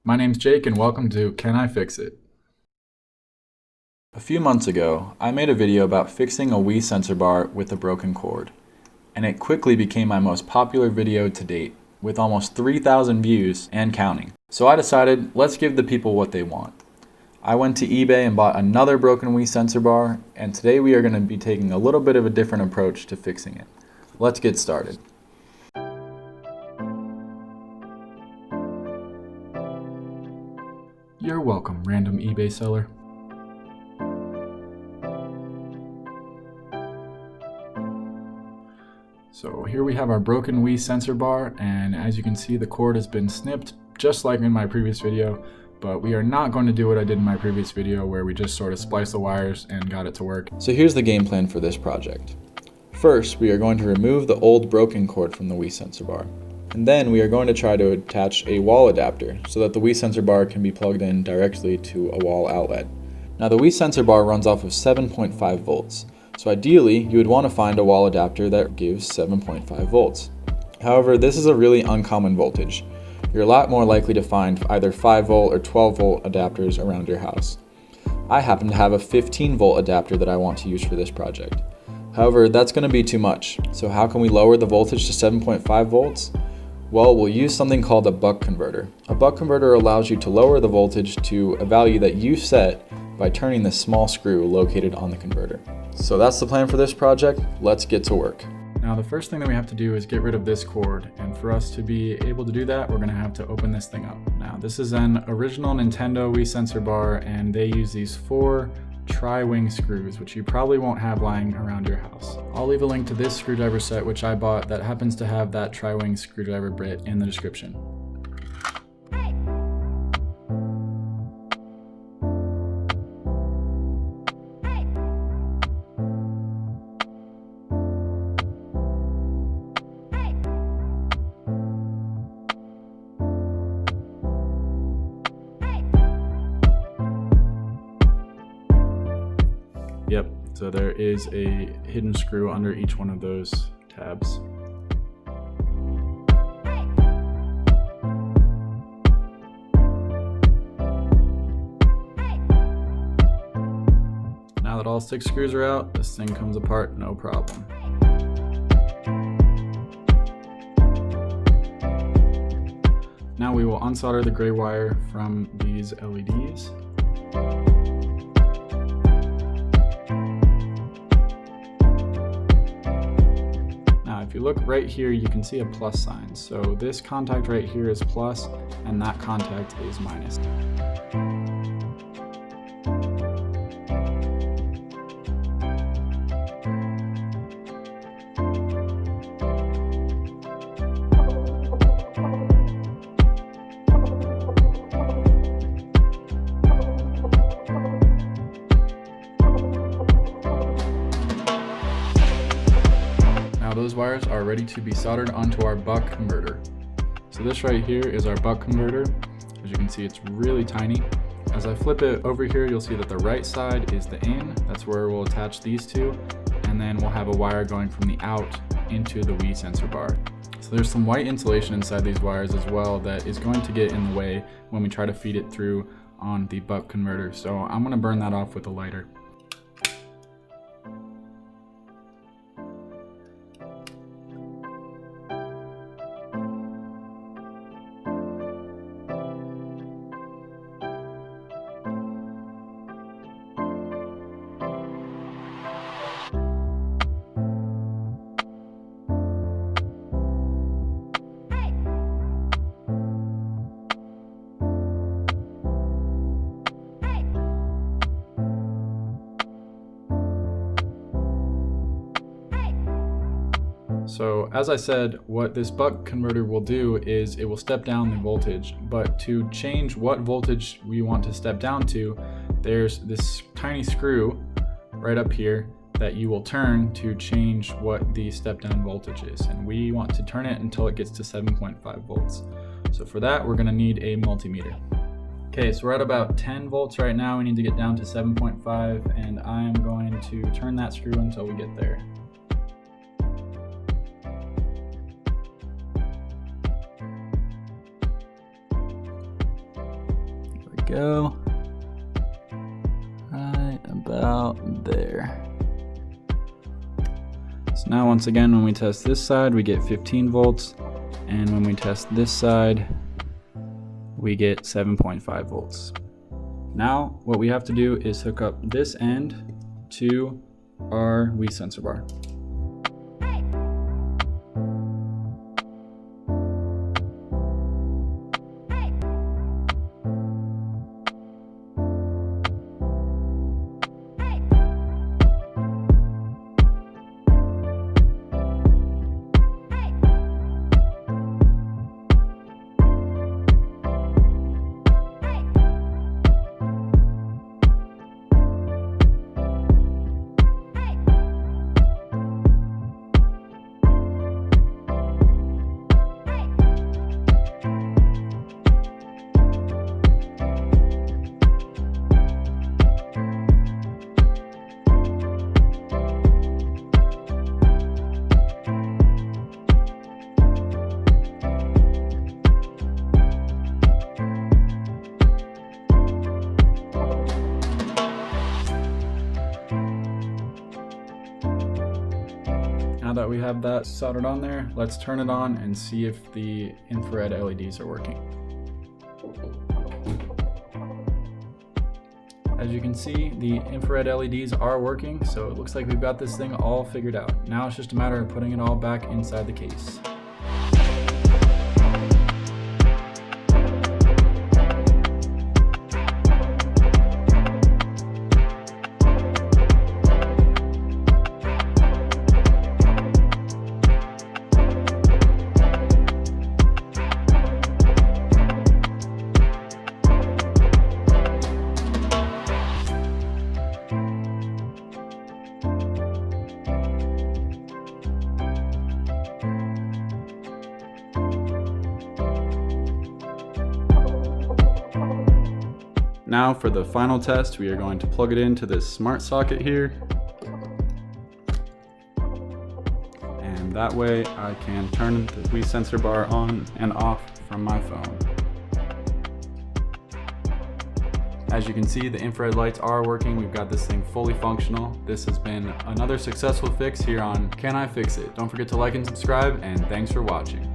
My name's Jake and welcome to Can I Fix It? A few months ago, I made a video about fixing a Wii sensor bar with a broken cord, and it quickly became my most popular video to date, with almost 3,000 views and counting. So I decided, let's give the people what they want. I went to eBay and bought another broken Wii sensor bar, and today we are going to be taking a little bit of a different approach to fixing it. Let's get started. You're welcome, random eBay seller. So here we have our broken Wii sensor bar, and as you can see, the cord has been snipped just like in my previous video, but we are not going to do what I did in my previous video where we just sort of spliced the wires and got it to work. So here's the game plan for this project. First, we are going to remove the old broken cord from the Wii sensor bar. And then we are going to try to attach a wall adapter so that the Wii sensor bar can be plugged in directly to a wall outlet. Now the Wii sensor bar runs off of 7.5 volts. So ideally, you would want to find a wall adapter that gives 7.5 volts. However, this is a really uncommon voltage. You're a lot more likely to find either 5 volt or 12 volt adapters around your house. I happen to have a 15 volt adapter that I want to use for this project. However, that's going to be too much. So how can we lower the voltage to 7.5 volts? Well, we'll use something called a buck converter. A buck converter allows you to lower the voltage to a value that you set by turning the small screw located on the converter. So that's the plan for this project. Let's get to work. Now the first thing that we have to do is get rid of this cord, and for us to be able to do that, we're going to have to open this thing up. Now this is an original Nintendo Wii sensor bar, and they use these 4 tri-wing screws, which you probably won't have lying around your house. I'll leave a link to this screwdriver set which I bought that happens to have that tri-wing screwdriver bit in the description. Yep, so there is a hidden screw under each one of those tabs. Now that all 6 screws are out, this thing comes apart no problem. Now we will unsolder the gray wire from these LEDs. If you look right here, you can see a plus sign. So this contact right here is plus, and that contact is minus. Those wires are ready to be soldered onto our buck converter. So this right here is our buck converter. As you can see, it's really tiny. As I flip it over here, you'll see that the right side is the in. That's where we'll attach these two. And then we'll have a wire going from the out into the Wii sensor bar. So there's some white insulation inside these wires as well that is going to get in the way when we try to feed it through on the buck converter. So I'm gonna burn that off with a lighter. So as I said, what this buck converter will do is it will step down the voltage, but to change what voltage we want to step down to, there's this tiny screw right up here that you will turn to change what the step down voltage is. And we want to turn it until it gets to 7.5 volts. So for that, we're gonna need a multimeter. Okay, so we're at about 10 volts right now. We need to get down to 7.5, and I am going to turn that screw until we get there. go. Right about there. So now once again, when we test this side, we get 15 volts. And when we test this side, we get 7.5 volts. Now, what we have to do is hook up this end to our Wii sensor bar. Now that we have that soldered on there, let's turn it on and see if the infrared LEDs are working. As you can see, the infrared LEDs are working, so it looks like we've got this thing all figured out. Now it's just a matter of putting it all back inside the case. Now for the final test, we are going to plug it into this smart socket here. And that way I can turn the Wii sensor bar on and off from my phone. As you can see, the infrared lights are working. We've got this thing fully functional. This has been another successful fix here on Can I Fix It? Don't forget to like and subscribe, and thanks for watching.